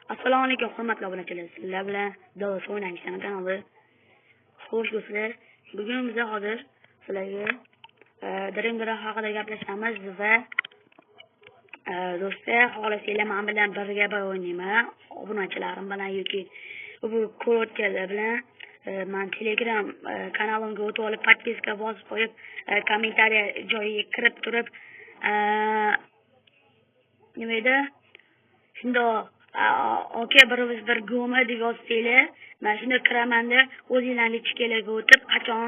Assalomu alaykum hurmatli obunachilar. Sizlar bilan Dolos o'ynaymiz kanali. Xo'sh do'stlar, bugun biz hozir sizlarga Dream Drop haqida gaplashamiz va do'stlar, xohlasanglar men bilan birga o'ynayman. Obunachilarim bilan yoki bu kodlar bilan men Telegram kanalimga o'tib olib, podpiska bosib qo'yib, kommentariya joyiga kirib turib, nima edi? Shundoq aka birimiz bir goma deb yozsanglar, men shunda kiramanda o'zinglarning chekkalarga o'tib, qachon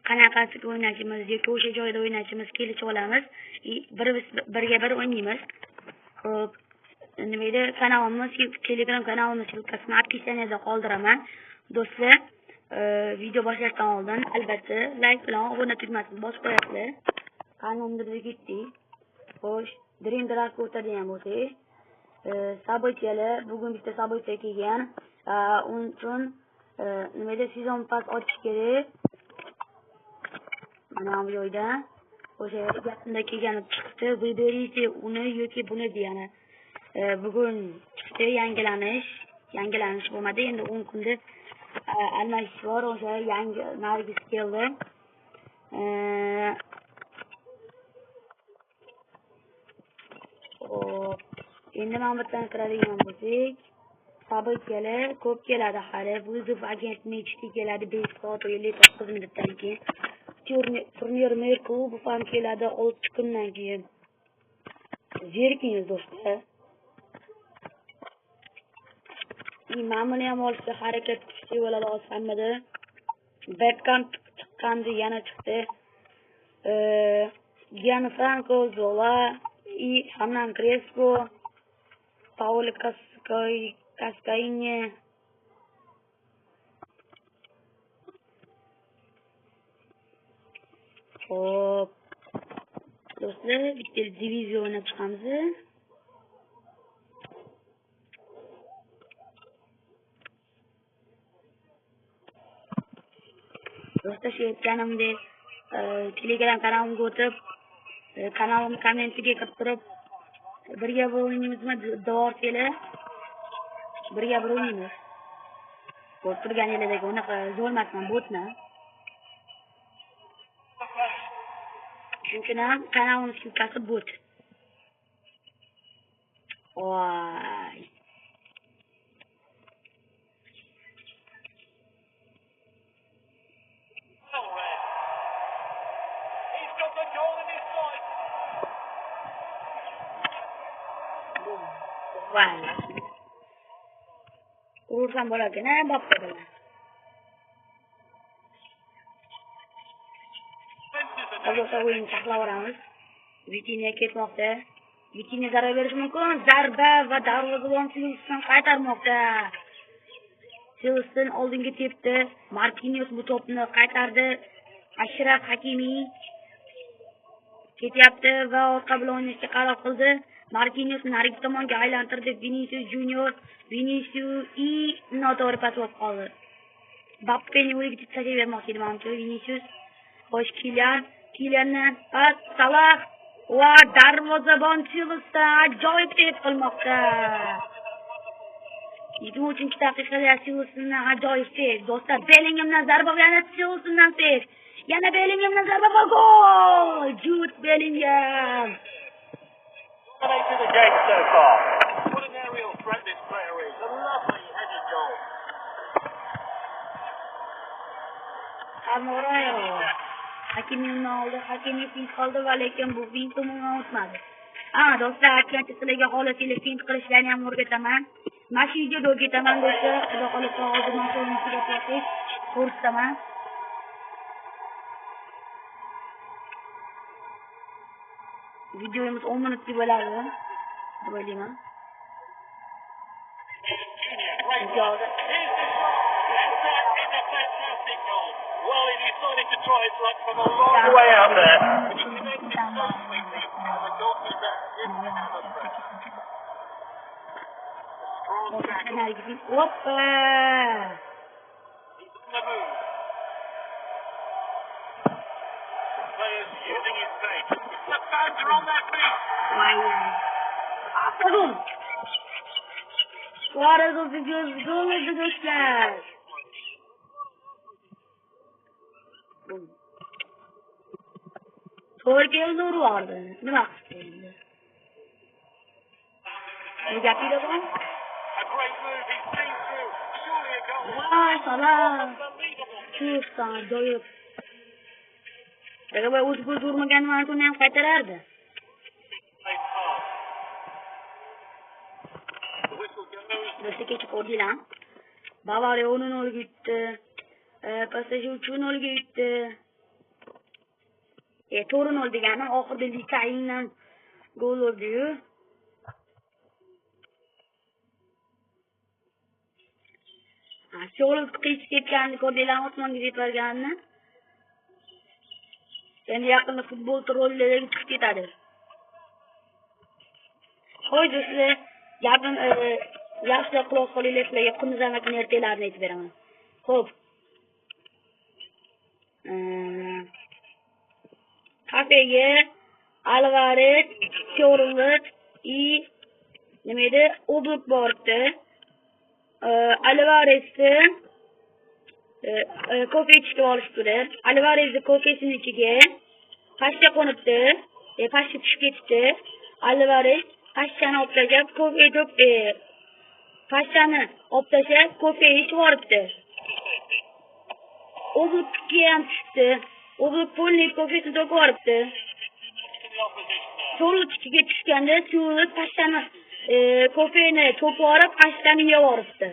qanaqasiga o'ynashimiz yoki o'sha joyda o'ynashimiz kelishib olamiz. Birimiz birga bir o'ynaymiz. Xo'p, nima edi? Kanalimiz, Telegram kanalimiz sulkasini opisiyaniyada qoldiraman. Do'stlar, video boshlashdan oldin albatta like bilan obuna tugmasini bosib qo'yasizlar. Qanimdir ketdik. Xo'sh, Dream Drop o'tadigan bo'lsak, sabityalar bugun bitta sabitya kelgan. Uning uchun nima edi, sezon pass ochish kerak. Mana bu joyda o'sha gapimda kelgani chiqdi. Выберите uni yoki buni degani. Bugun chiqdi yangilanish bo'lmadi. Endi 10 kunda almashish bor. O'sha yangi nargis keldi. Endi men bittadan kiradigan bo'lsak, sabityalar ko'p keladi hali. Vызов agent nechta keladi? 5 soat 59 minutdan keyin. Turnir klubi ham keladi 6 kundan keyin. Zerikiniz do'stlar. Men buni ham olishga harakat qilishga bo'ladi osamida. Backcamp chiqqandi, yana chiqdi. Gianfranco Zola, Hernan Crespo, Paolo Cascaine, hop, do'stlar, bitta diviziya o'ynab chiqamiz. Do'stlar, shu aytganimdek, Telegram kanalimga o'tib, kanalimni kommentiga kirib turib, birga bir o'ynaymizmi? Do'rtlar birga bir o'ynaymiz. Bo'p turganinglardagi unaqa zo'rmasman, bo'tman. Chunki ham kanalimiz sulkasi bo't. Voy. Voy. Urusham bo'larkan, bopda bilan. Hozir o'yin saqlavoramiz. Vitinha ketmoqda. Vitinha zarba berish mumkin. Zarba va darvozabon Silveston qaytarmoqda. Silveston oldinga tepdi. Marquinhos bu to'pni qaytardi. Ashraf Hakimi ketyapti va orqa bilan o'ynashga qaror qildi. Marquinhos narigi tomonga aylantirdi. Vinicius Junior, noto'g'ri pas bo'lib qoldi. Mbappeni o'yiga tashlab bermoqchi edi menimcha Vinicius. Xo'sh, Kyliandan pas Salah va darvozabon Silveston ajoyib tep qilmoqda. 23-daqiqada Silvestondan ajoyib tep. Do'stlar, Bellinghamdan zarba, yana Silvestondan tep. Yana Bellinghamdan zarba va gol! Jude Bellingham. The game so far. What an aerial threat this player is. A lovely headed goal. Amoroyo. Hakimni oldi, Hakimi fint qildi va lekin bu fint umuman o'tmadi. Do'stlar, aytgancha sizlarga xohlasanglar fint qilishlarni ham o'rgataman. Mana shu videoda o'rgataman do'stlar. Xudo xolasa hozir men shuni tugatib ko'rsataman. Videomiz 10 minutga bo'ladi deb o'ylayman. Well, he decided to try his luck from a long way out there. Hoppa! Players using his pace. The fans are on their feet. Boom! Suarez o'zi gol edi do'stlar. To'g'ri keldi urdi. Nima qildi? Ne gapida bor? A great move. He's seen through. Surely a goal. Voy, Salah. Unbelievable. Chustan, doyib. Agar o'zi gol urmagan ma'noni ham qaytarardi. Great pass. The whistle goes. Do'stlar kechib ko'rdinglar. Bavariya 10-0 ga yutdi. PSG 3-0 ga yutdi. 4-0 degani oxirida Litayindan gol urdi-yu. Sho'lib qichib ketganini ko'rdinglar, osmonga yetib endi yaqinda futbol trollariga chiqib ketadi. Xo'sh do'stlar, gapim yaxshi quloq solinglar, sizlarga Qumzanakning ertalarini aytib beraman. Xo'p. Kafega Alvarez, Kyorlet nima edi? Oblak bordi. Alvarez'ni kofe ichishga olishdi. Alvarez'ni kofesini ichiga pashsha qo'nibdi. Pashsha tushib ketdi. Alvarez pashshani olib tashlab, pashshani olib tashlab, kofe ichib yuboribdi. Oblakka ham tushdi. Oblak polni kofesini to'kib yuboribdi. So'lib ichiga tushganda, so'lib pashshani kofeni to'kib yuborib, pashshani yeb yuboribdi.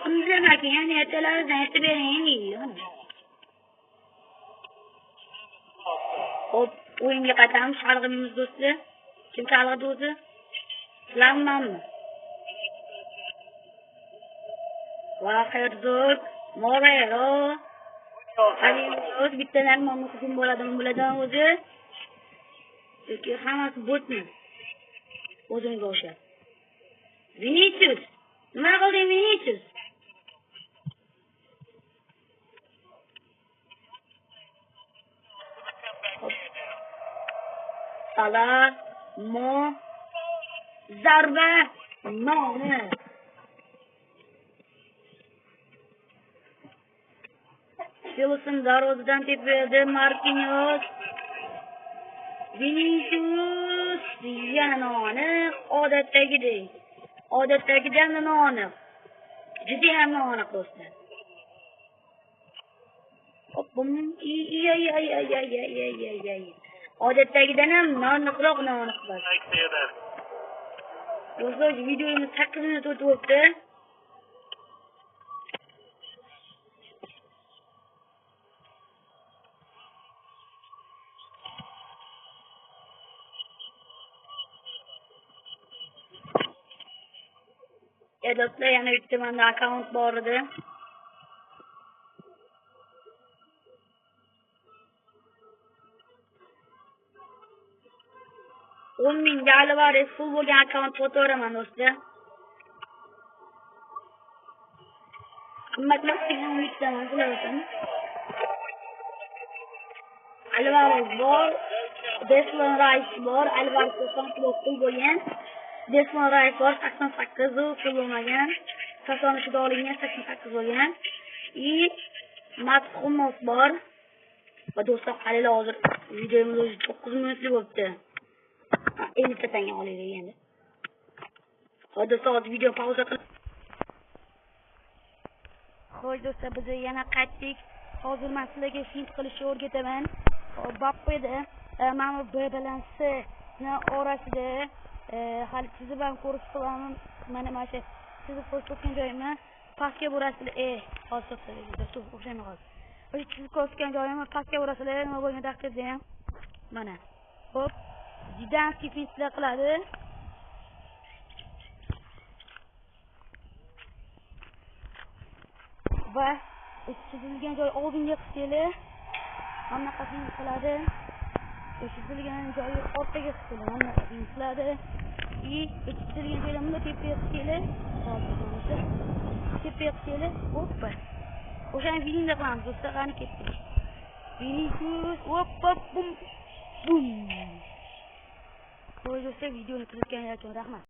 Qumzanaki yana ertalaridan aytib bering deydi. Hop, o'yinga qaytamiz. Chalg'imiz do'stlar. Kim chalg'idi o'zi? Sizlarmanmi? Va Herzog, Morero. O'z bitta narmonni hujum bo'ladimi o'zi? Yoki hammasi botmi? O'zimga o'xshab. Vinicius. Nima qilding Vinicius? Salah, Mo, zarba, Noni. Wilson darvozadan tepadi, Marquinhos. Vinicius yana Noni, odatdagidan Noni. Juda ham Noni do'stlar. Hop, odatdagidan ham noniqroq noni qiladi. Do'stlar, videomiz 8 minut o'tib o'tdi. Do'stlar, yana bitta menda akkaunt bor edi. $10,000 Alvarez full bo'lgan akkaunt fotoraman do'stlar. Qimmatli umiddaman qilaman. Alvarez bor, Declan Rice bor, Alvarez 99 pul bo'lgan. Declan Rice bor 88 pul bo'lmagan. Sasonishida olingan 88 bo'lgan. Mat Hummels bor. Va do'stlar, qaranglar, hozir videomiz 9 minutli bo'libdi. 50 tanga olaylik endi. Hozir soat video pauza qilib. Xo'sh do'stlar, biz yana qaytdik. Hozir men sizlarga fint qilishni o'rgataman. Bappeda mana B bilan C ni orasida hali chizib ham ko'rish qilaman. Mana shu chizib ko'rsatgan joyimni pastga burasizlar. Hozir do'stlar, o'xshamay qoldi. O'sha chizib ko'rsatgan joyimni pastga burasizlar. Nima bo'lgan taqdirda ham mana. Xo'p, Zidanski fintlar qiladi. Va chizilgan joy oldinga qisqili. Mana qasam qiladi. Chizilgan joyi orqaga qisqili. Mana qasam qiladi. Chizilgan joyda bunda tepaga qisqili. Tepaga qisqili. Hoppa. O'shani videoda qilamiz. Do'stlar, qani ketdik. Vinicius, hoppa, bum. Bum. do'stlar, videoni kuzatganingiz uchun rahmat.